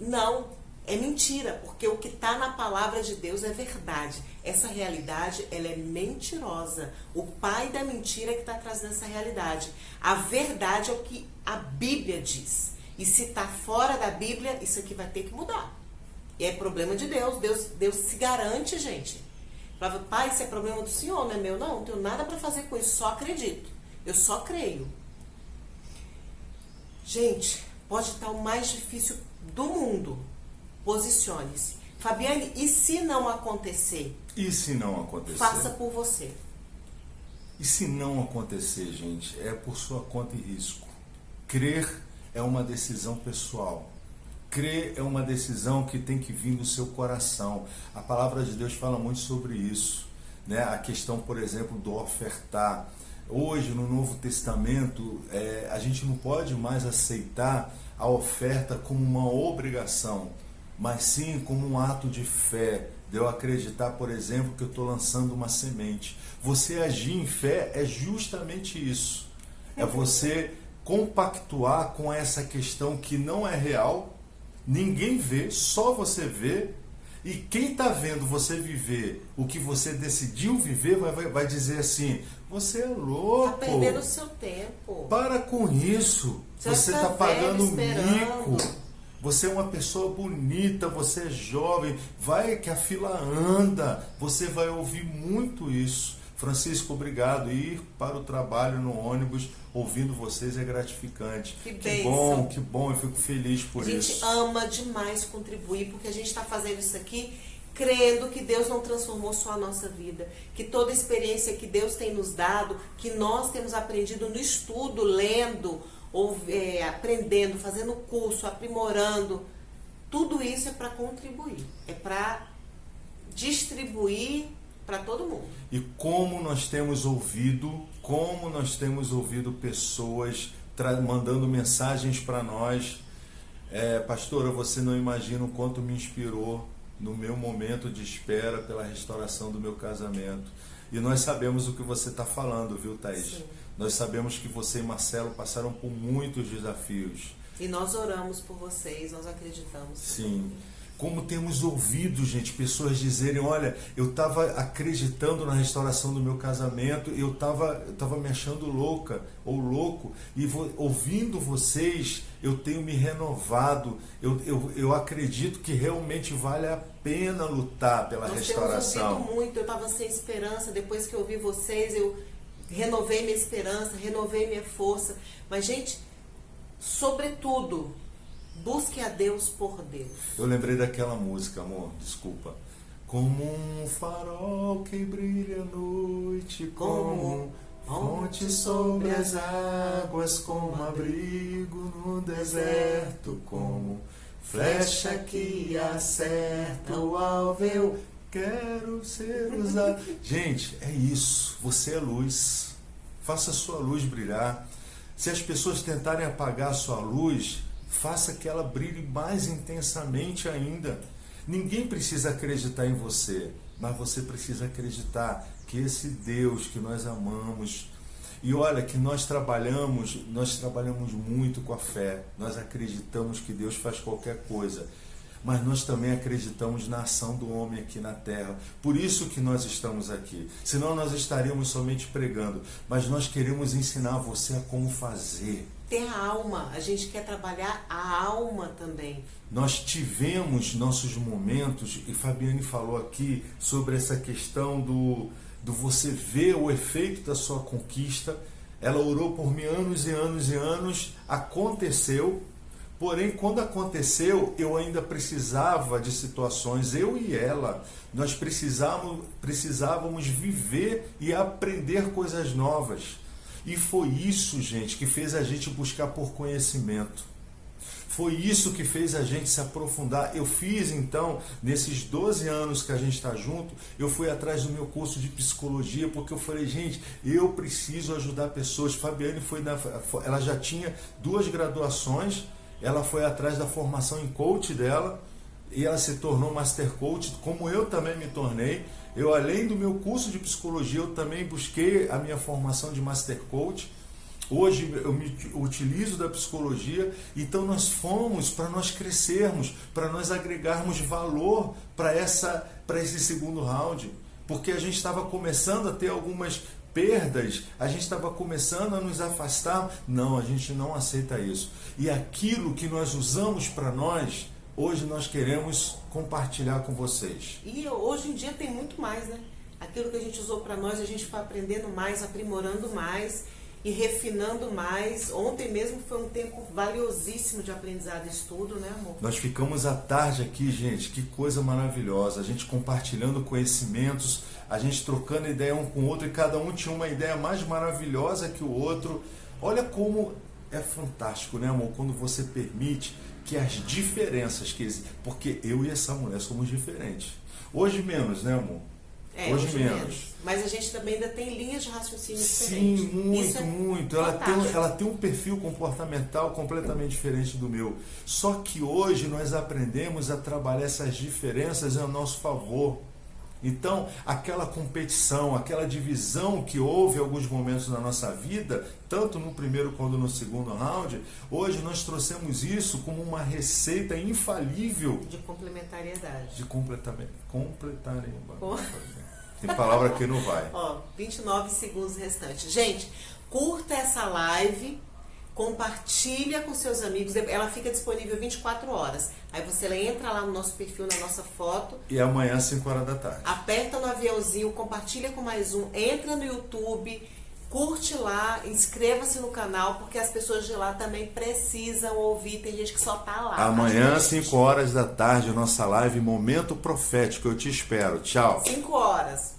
S2: Não, é mentira, porque o que está na palavra de Deus é verdade. Essa realidade, ela é mentirosa. O pai da mentira é que está trazendo essa realidade. A verdade é o que a Bíblia diz. E se está fora da Bíblia, isso aqui vai ter que mudar. E é problema de Deus. Deus se garante, gente. Falava, pai, isso é problema do Senhor, não é meu? Não tenho nada para fazer com isso, só acredito. Eu só creio. Gente, pode estar o mais difícil do mundo. Posicione-se. Fabiane, e se não acontecer?
S1: E se não acontecer?
S2: Faça por você.
S1: E se não acontecer, gente, é por sua conta e risco. Crer é uma decisão pessoal. Crer é uma decisão que tem que vir do seu coração. A palavra de Deus fala muito sobre isso, né? A questão, por exemplo, do ofertar. Hoje, no Novo Testamento, a gente não pode mais aceitar a oferta como uma obrigação, mas sim como um ato de fé, de eu acreditar, por exemplo, que eu estou lançando uma semente. Você agir em fé é justamente isso. É você compactuar com essa questão que não é real, ninguém vê, só você vê, e quem está vendo você viver o que você decidiu viver vai dizer assim, você é louco.
S2: Está perdendo o seu tempo.
S1: Para com isso. Você está pagando mico. Você é uma pessoa bonita, você é jovem, vai que a fila anda. Você vai ouvir muito isso. Francisco, obrigado. Ir para o trabalho no ônibus ouvindo vocês é gratificante. Que bom, eu fico feliz por isso.
S2: A gente ama demais contribuir, porque a gente está fazendo isso aqui crendo que Deus não transformou só a nossa vida, que toda a experiência que Deus tem nos dado, que nós temos aprendido no estudo, lendo, aprendendo, fazendo curso, aprimorando, tudo isso é para contribuir, é para distribuir para todo mundo.
S1: E como nós temos ouvido pessoas mandando mensagens para nós, pastora, você não imagina o quanto me inspirou no meu momento de espera pela restauração do meu casamento. E nós sabemos o que você está falando, viu, Thaís?
S2: Sim.
S1: Nós sabemos que você e Marcelo passaram por muitos desafios.
S2: E nós oramos por vocês, nós acreditamos.
S1: Sim. Como temos ouvido, gente, pessoas dizerem, olha, eu estava acreditando na restauração do meu casamento, eu estava me achando louca ou louco, e ouvindo vocês, eu tenho me renovado, eu acredito que realmente vale a pena lutar pela restauração.
S2: Nós temos ouvido muito, eu estava sem esperança, depois que eu ouvi vocês, eu renovei minha esperança, renovei minha força, mas gente, sobretudo, busque a Deus por Deus.
S1: Eu lembrei daquela música, amor, desculpa. Como um farol que brilha à noite, como fonte sobre as águas, como abrigo no deserto, como flecha que acerta o alvo, eu quero ser usado. Gente, é isso. Você é luz. Faça a sua luz brilhar. Se as pessoas tentarem apagar a sua luz, faça que ela brilhe mais intensamente ainda. Ninguém precisa acreditar em você, mas você precisa acreditar que esse Deus que nós amamos, e olha que nós trabalhamos muito com a fé, nós acreditamos que Deus faz qualquer coisa, mas nós também acreditamos na ação do homem aqui na terra. Por isso que nós estamos aqui. Senão nós estaríamos somente pregando, mas nós queremos ensinar você a como fazer.
S2: Ter a alma, a gente quer trabalhar a alma também.
S1: Nós tivemos nossos momentos, e Fabiane falou aqui sobre essa questão do você ver o efeito da sua conquista. Ela orou por mim anos e anos e anos, aconteceu, porém quando aconteceu eu ainda precisava de situações, eu e ela, nós precisávamos viver e aprender coisas novas. E foi isso, gente, que fez a gente buscar por conhecimento. Foi isso que fez a gente se aprofundar. Eu fiz, então, nesses 12 anos que a gente está junto, eu fui atrás do meu curso de psicologia, porque eu falei, gente, eu preciso ajudar pessoas. Fabiane ela já tinha 2 graduações, ela foi atrás da formação em coach dela, e ela se tornou Master Coach, como eu também me tornei. Eu, além do meu curso de psicologia, eu também busquei a minha formação de Master Coach. Hoje eu me utilizo da psicologia. Então nós fomos para nós crescermos, para nós agregarmos valor para esse segundo round. Porque a gente estava começando a ter algumas perdas, a gente estava começando a nos afastar. Não, a gente não aceita isso. E aquilo que nós usamos para nós, hoje nós queremos compartilhar com vocês.
S2: E hoje em dia tem muito mais, né? Aquilo que a gente usou para nós, a gente foi aprendendo mais, aprimorando mais e refinando mais. Ontem mesmo foi um tempo valiosíssimo de aprendizado e estudo, né, amor?
S1: Nós ficamos à tarde aqui, gente, que coisa maravilhosa. A gente compartilhando conhecimentos, a gente trocando ideia um com o outro, e cada um tinha uma ideia mais maravilhosa que o outro. Olha como é fantástico, né, amor? Quando você permite que as diferenças que existem, porque eu e essa mulher somos diferentes. Hoje menos, né, amor? Hoje menos.
S2: Mas a gente também ainda tem linhas de raciocínio
S1: Sim,
S2: diferentes.
S1: muito, muito. Ela tem um perfil comportamental completamente diferente do meu. Só que hoje nós aprendemos a trabalhar essas diferenças a nosso favor. Então, aquela competição, aquela divisão que houve em alguns momentos na nossa vida, tanto no primeiro quanto no segundo round, hoje nós trouxemos isso como uma receita infalível
S2: de complementariedade.
S1: De completariedade. Tem palavra que não vai.
S2: 29 segundos restantes. Gente, curta essa live, compartilha com seus amigos. Ela fica disponível 24 horas. Aí você entra lá no nosso perfil, na nossa foto.
S1: E amanhã, 5 horas da tarde.
S2: Aperta no aviãozinho, compartilha com mais um. Entra no YouTube, curte lá, inscreva-se no canal, porque as pessoas de lá também precisam ouvir. Tem gente que só tá lá.
S1: Amanhã, 5 horas da tarde, nossa live Momento Profético. Eu te espero. Tchau.
S2: 5 horas.